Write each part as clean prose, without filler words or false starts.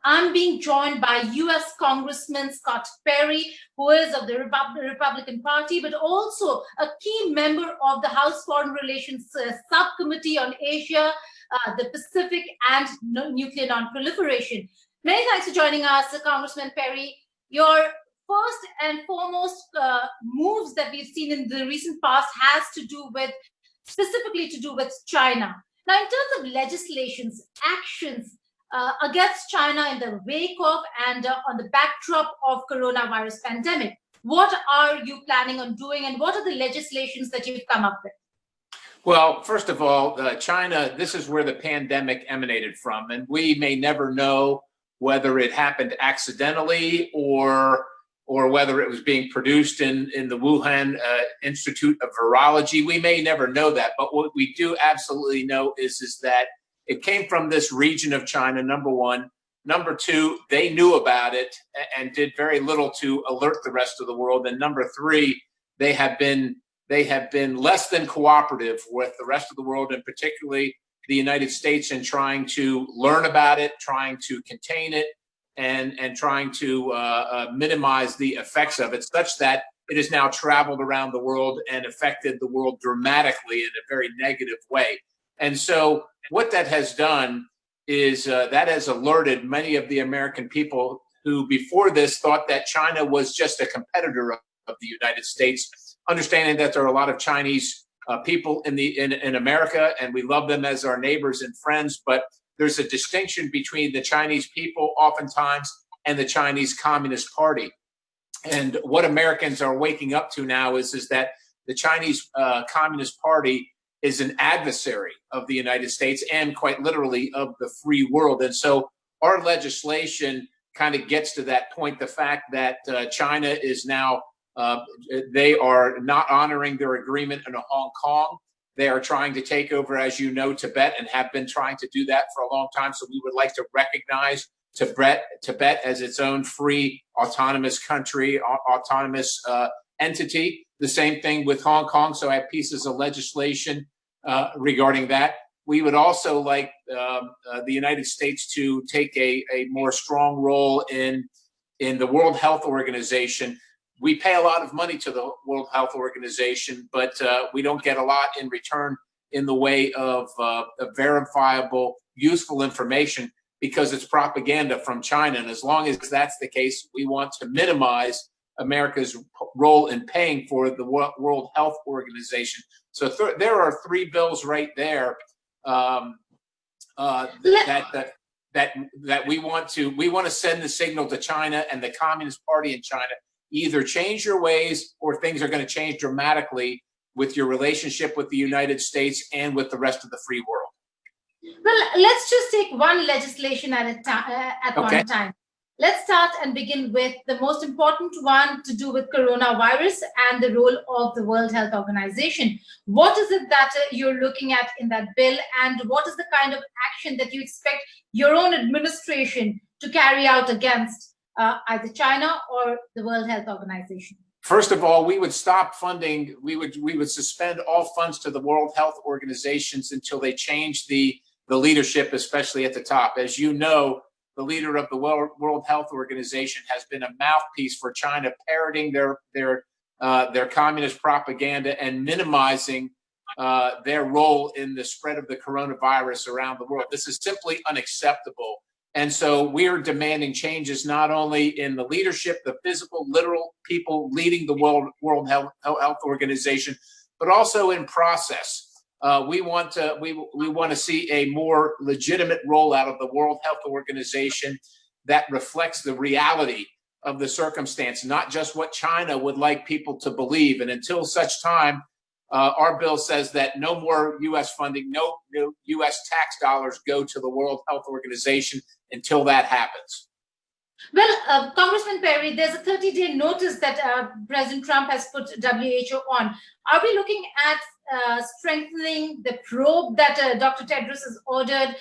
I'm being joined by U.S. Congressman Scott Perry, who is of the Republican Party, but also a key member of the House Foreign Relations Subcommittee on Asia, the Pacific, and nuclear non-proliferation. Many thanks for joining us, Congressman Perry. Your first and foremost moves that we've seen in the recent past has to do with, specifically to do with China. Now, in terms of legislations, actions against China in the wake of and on the backdrop of coronavirus pandemic, what are you planning on doing, and what are the legislations that you've come up with? Well, first of all, China, this is where the pandemic emanated from, and we may never know whether it happened accidentally or whether it was being produced in the Wuhan Institute of Virology. We may never know that, but what we do absolutely know is that it came from this region of China, number one. Number two, they knew about it and did very little to alert the rest of the world. And number three, they have been less than cooperative with the rest of the world, and particularly the United States, in trying to learn about it, trying to contain it, and trying to minimize the effects of it, such that it has now traveled around the world and affected the world dramatically in a very negative way. And so what that has done is that has alerted many of the American people who before this thought that China was just a competitor of the United States, understanding that there are a lot of Chinese people in America, and we love them as our neighbors and friends, but there's a distinction between the Chinese people oftentimes and the Chinese Communist Party. And what Americans are waking up to now is that the Chinese Communist Party is an adversary of the United States and quite literally of the free world. And so our legislation kind of gets to that point, the fact that China is now they are not honoring their agreement in Hong Kong. They are trying to take over, as you know, Tibet, and have been trying to do that for a long time. So we would like to recognize Tibet as its own free, autonomous country, autonomous entity. The same thing with Hong Kong. So I have pieces of legislation regarding that. We would also like the United States to take a more strong role in the World Health Organization. We pay a lot of money to the World Health Organization, but we don't get a lot in return in the way of verifiable, useful information, because it's propaganda from China. And as long as that's the case, we want to minimize America's role in paying for the World Health Organization. So there are three bills right there that we want to send the signal to China and the Communist Party in China. Either change your ways, or things are going to change dramatically with your relationship with the United States and with the rest of the free world. Well, let's just take one legislation at one time. Let's start and begin with the most important one, to do with coronavirus and the role of the World Health Organization. What is it that you're looking at in that bill, and what is the kind of action that you expect your own administration to carry out against either China or the World Health Organization? First of all, we would stop funding. We would suspend all funds to the World Health Organizations until they change the leadership, especially at the top. As you know, the leader of the World Health Organization has been a mouthpiece for China, parroting their communist propaganda and minimizing their role in the spread of the coronavirus around the world. This is simply unacceptable. And so we're demanding changes not only in the leadership, the physical, literal people leading the World Health Organization, but also in process. We want to see a more legitimate rollout of the World Health Organization that reflects the reality of the circumstance, not just what China would like people to believe. And until such time, our bill says that no more U.S. funding, no U.S. tax dollars go to the World Health Organization until that happens. Well, Congressman Perry, there's a 30-day notice that President Trump has put WHO on. Are we looking at strengthening the probe that Dr. Tedros has ordered,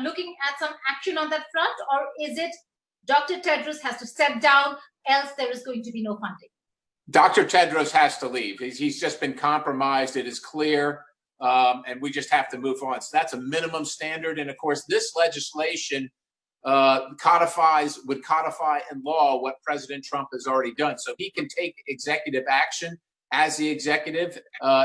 looking at some action on that front, or is it Dr. Tedros has to step down, else there is going to be no funding? Dr. Tedros has to leave. He's just been compromised. It is clear, and we just have to move on. So that's a minimum standard. And of course, this legislation would codify in law what President Trump has already done. So he can take executive action as the executive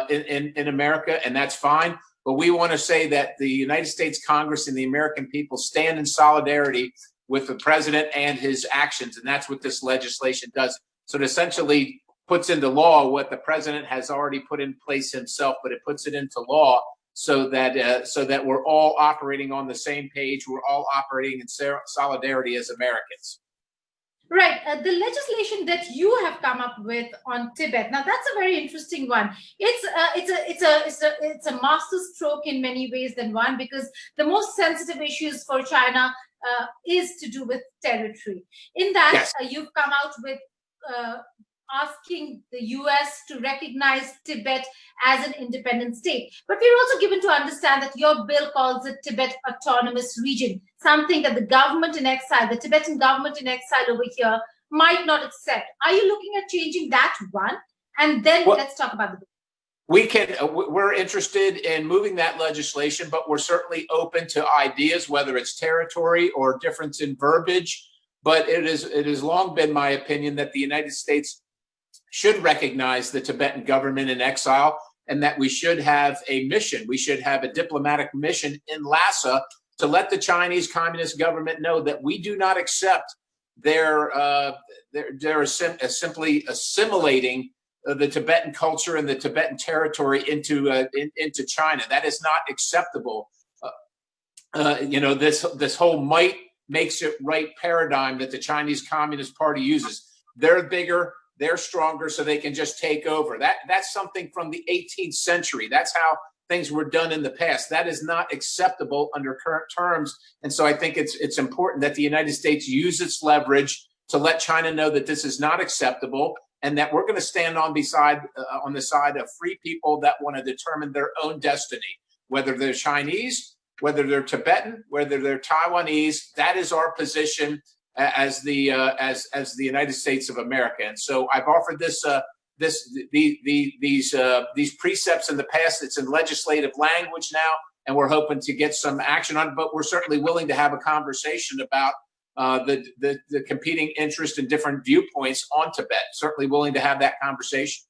in America, and that's fine. But we want to say that the United States Congress and the American people stand in solidarity with the president and his actions, and that's what this legislation does. So it essentially puts into law what the president has already put in place himself, but it puts it into law so that we're all operating on the same page. We're all operating in solidarity as Americans. Right. The legislation that you have come up with on Tibet. Now, that's a very interesting one. It's a masterstroke in many ways than one, because the most sensitive issues for China is to do with territory. In that, yes. You've come out with asking the US to recognize Tibet as an independent state. But we're also given to understand that your bill calls it Tibet Autonomous Region, something that the government in exile, the Tibetan government in exile over here, might not accept. Are you looking at changing that one? And then let's talk about the bill. We're interested in moving that legislation, but we're certainly open to ideas, whether it's territory or difference in verbiage. But it has long been my opinion that the United States should recognize the Tibetan government in exile, and that we should have a mission. We should have a diplomatic mission in Lhasa to let the Chinese Communist government know that we do not accept their simply assimilating the Tibetan culture and the Tibetan territory into China. That is not acceptable. This whole might makes it right paradigm that the Chinese Communist Party uses. They're bigger, they're stronger, so they can just take over. That's something from the 18th century. That's how things were done in the past. That is not acceptable under current terms. And so I think it's important that the United States use its leverage to let China know that this is not acceptable, and that we're going to stand on the side of free people that want to determine their own destiny, whether they're Chinese, whether they're Tibetan, whether they're Taiwanese. That is our position as the United States of America. And so I've offered these precepts in the past. It's in legislative language now, and we're hoping to get some action on it. But we're certainly willing to have a conversation about the competing interest and different viewpoints on Tibet. Certainly willing to have that conversation.